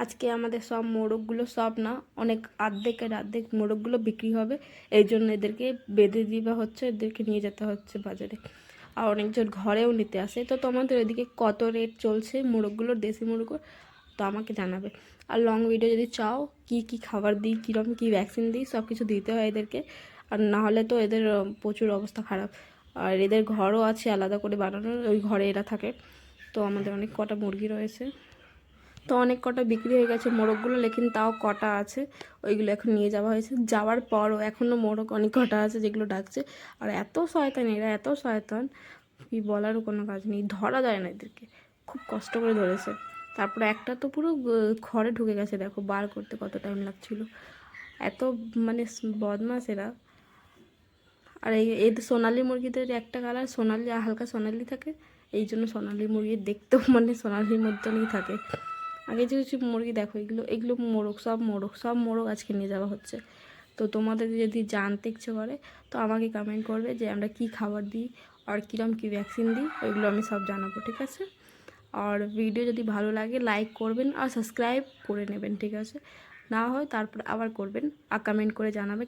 আজকে আমাদের সব মোরগগুলো, সব না অনেক অর্ধেক মোরগগুলো বিক্রি হবে। এই জন্য এদেরকে বেঁধে দেওয়া হচ্ছে, এদেরকে নিয়ে যেতে হচ্ছে বাজারে। আর অনেকজন ঘরেও নিতে আসে। তো তোমাদের ওইদিকে কত রেট চলছে মোরগগুলোর, দেশি মোরগগুলো, তো আমাকে জানাবে। আর লং ভিডিও যদি চাও, কি কি খাবার দিই, কীরকম কী ভ্যাকসিন দিই, সব কিছু দিতে হয় এদেরকে। আর না হলে তো এদের প্রচুর অবস্থা খারাপ। আর এদের ঘরও আছে আলাদা করে বানানোর, ওই ঘরে এরা থাকে। তো আমাদের অনেক কটা মুরগি রয়েছে, তো অনেক কটা বিক্রি হয়ে গেছে মোরগগুলো, লেকিন তাও কটা আছে, ওইগুলো এখন নিয়ে যাওয়া হয়েছে। যাওয়ার পরও এখনও মোরগ অনেক কটা আছে যেগুলো ডাকছে। আর এত শয়তান এরা, এত শয়তান, কি বলারও কোনো কাজ নেই। ধরা যায় না এদেরকে, খুব কষ্ট করে ধরেছে। তারপরে একটা তো পুরো ঘরে ঢুকে গেছে, দেখো বার করতে কত টাইম লাগছিল। এত মানে বদমাস এরা। আর এদের সোনালি মুরগিদের একটা কালার সোনালি, হালকা সোনালি থাকে, এই জন্য সোনালি মুরগি দেখতেও মানে সোনালির মতনই থাকে। আগে যে কিছু মুরগি দেখো, এগুলো এগুলো সব মোরগ আজকে নিয়ে যাওয়া হচ্ছে। তো তোমাদের যদি জানতে ইচ্ছে করে তো আমাকে কমেন্ট করবে যে আমরা কি খাবার দিই আর কীরকম কী ভ্যাকসিন দিই, ওইগুলো আমি সব জানাবো, ঠিক আছে? আর ভিডিও যদি ভালো লাগে লাইক করবেন আর সাবস্ক্রাইব করে নেবেন, ঠিক আছে? না হয় তারপর আবার করবেন আর কমেন্ট করে জানাবেন